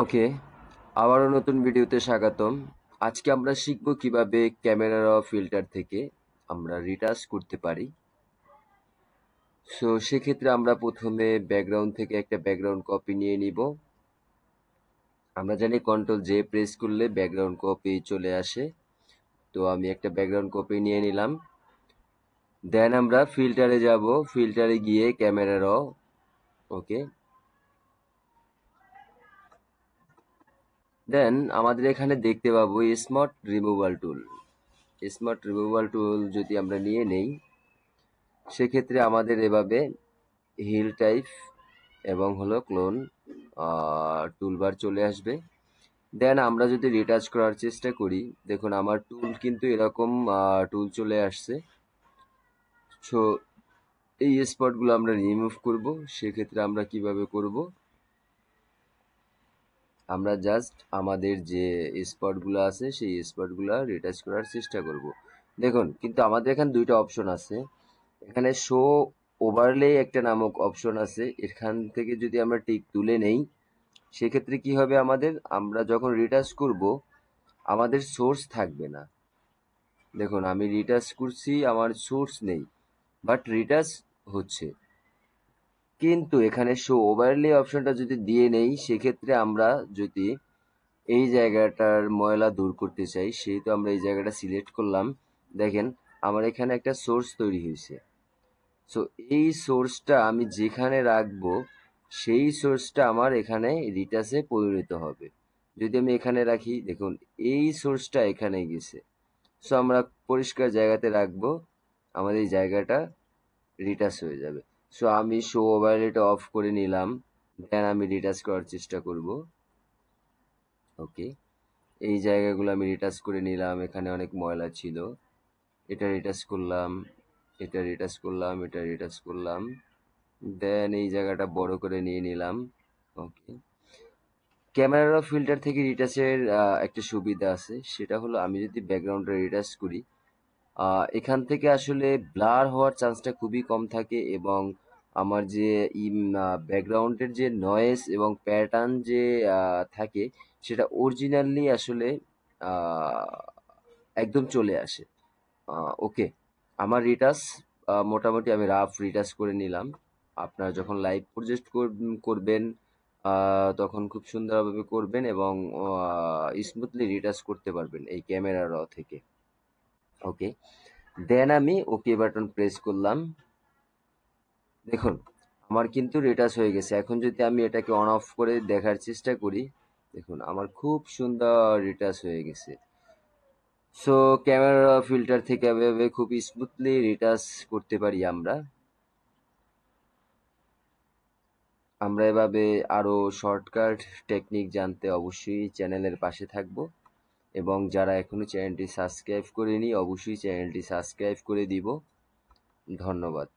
ওকে, আবারও নতুন ভিডিওতে স্বাগতম। আজকে আমরা শিখব কিভাবে ক্যামেরা র ফিল্টার থেকে আমরা রিটাচ করতে পারি। সেক্ষেত্রে আমরা প্রথমে ব্যাকগ্রাউন্ড থেকে একটা ব্যাকগ্রাউন্ড কপি নিয়ে নিব। আমরা জানি কন্ট্রোল জে প্রেস করলে ব্যাকগ্রাউন্ড কপি চলে আসে। তো আমি একটা ব্যাকগ্রাউন্ড কপি নিয়ে নিলাম। দেন আমরা ফিল্টারে যাব, ফিল্টারে গিয়ে ক্যামেরা র, ওকে। দেন আমাদের এখানে দেখতে পাবো স্মার্ট রিমুভাল টুল। স্মার্ট রিমুভাল টুল যদি আমরা নিয়ে নেই, সেক্ষেত্রে আমাদের এভাবে হিল টাইপ এবং হলো ক্লোন টুলবার চলে আসবে। দেন আমরা যদি রিটাচ করার চেষ্টা করি, দেখুন আমার টুল কিন্তু এরকম টুল চলে আসছে। সো এই স্পটগুলো আমরা রিমুভ করব। সেক্ষেত্রে আমরা কিভাবে করব, আমরা জাস্ট আমাদের যে স্পটগুলো আছে সেই স্পটগুলো রিটাচ করার চেষ্টা করব। দেখুন কিন্তু আমাদের এখানে দুইটা অপশন আছে। এখানে শো ওভারলে একটা নামক অপশন আছে। এখান থেকে যদি আমরা টিক তুলে নেই, সেক্ষেত্রে কি হবে, আমরা যখন রিটাচ করব আমাদের সোর্স থাকবে না। দেখুন আমি রিটাচ করছি, আমার সোর্স নেই, বাট রিটাচ হচ্ছে। কিন্তু এখানে শো ওভারলে অপশনটা যদি দিয়ে নেই, সেক্ষেত্রে আমরা যদি এই জায়গাটার ময়লা দূর করতে চাই, সেহেতু আমরা এই জায়গাটা সিলেক্ট করলাম। দেখেন আমার এখানে একটা সোর্স তৈরি হয়েছে। সো এই সোর্সটা আমি যেখানে রাখবো, সেই সোর্সটা আমার এখানে রিটাচে পরিণত হবে। যদি আমি এখানে রাখি, দেখুন এই সোর্সটা এখানে গেছে। সো আমরা পরিষ্কার জায়গাতে রাখবো, আমাদের এই জায়গাটা রিটাচ হয়ে যাবে। সো আমি শো ওভারলেটা অফ করে নিলাম। দেন আমি রিটাচ করার চেষ্টা করব। ওকে, এই জায়গাগুলো আমি রিটাচ করে নিলাম। এখানে অনেক ময়লা ছিল, এটা রিটাচ করলাম, এটা রিটাচ করলাম, এটা রিটাচ করলাম। দেন এই জায়গাটা বড় করে নিয়ে নিলাম। ওকে, ক্যামেরা ফিল্টার থেকে রিটাচের একটা সুবিধা আছে, সেটা হলো আমি যদি ব্যাকগ্রাউন্ডে রিটাচ করি, এখান থেকে আসলে ব্লার হওয়ার চান্সটা খুবই কম থাকে, এবং আমার যে ব্যাকগ্রাউন্ডের যে নয়েজ এবং প্যাটার্ন যে থাকে, সেটা অরিজিনালি আসলে আহ, একদম চলে আসে। ওকে, আমার রিটাচ মোটামুটি আমি রাফ রিটাচ করে নিলাম। আপনারা যখন লাইভ প্রজেক্ট করবেন, তখন খুব সুন্দরভাবে করবেন এবং স্মুথলি রিটাচ করতে পারবেন এই ক্যামেরা র থেকে। ওকে, দেন আমি ওকে বাটন প্রেস করলাম। দেখুন আমার কিন্তু রিটাচ হয়ে গেছে। এখন যদি আমি এটাকে অন অফ করে দেখার চেষ্টা করি, দেখুন আমার খুব সুন্দর রিটাচ হয়ে গেছে। সো ক্যামেরা ফিল্টার থেকে এভাবে খুব স্মুথলি রিটাচ করতে পারি আমরা। আমরা এভাবে আরো শর্টকাট টেকনিক জানতে অবশ্যই চ্যানেলের পাশে থাকবো, এবং যারা এখনো চ্যানেলটি সাবস্ক্রাইব করেনি অবশ্যই চ্যানেলটি সাবস্ক্রাইব করে দিব। ধন্যবাদ।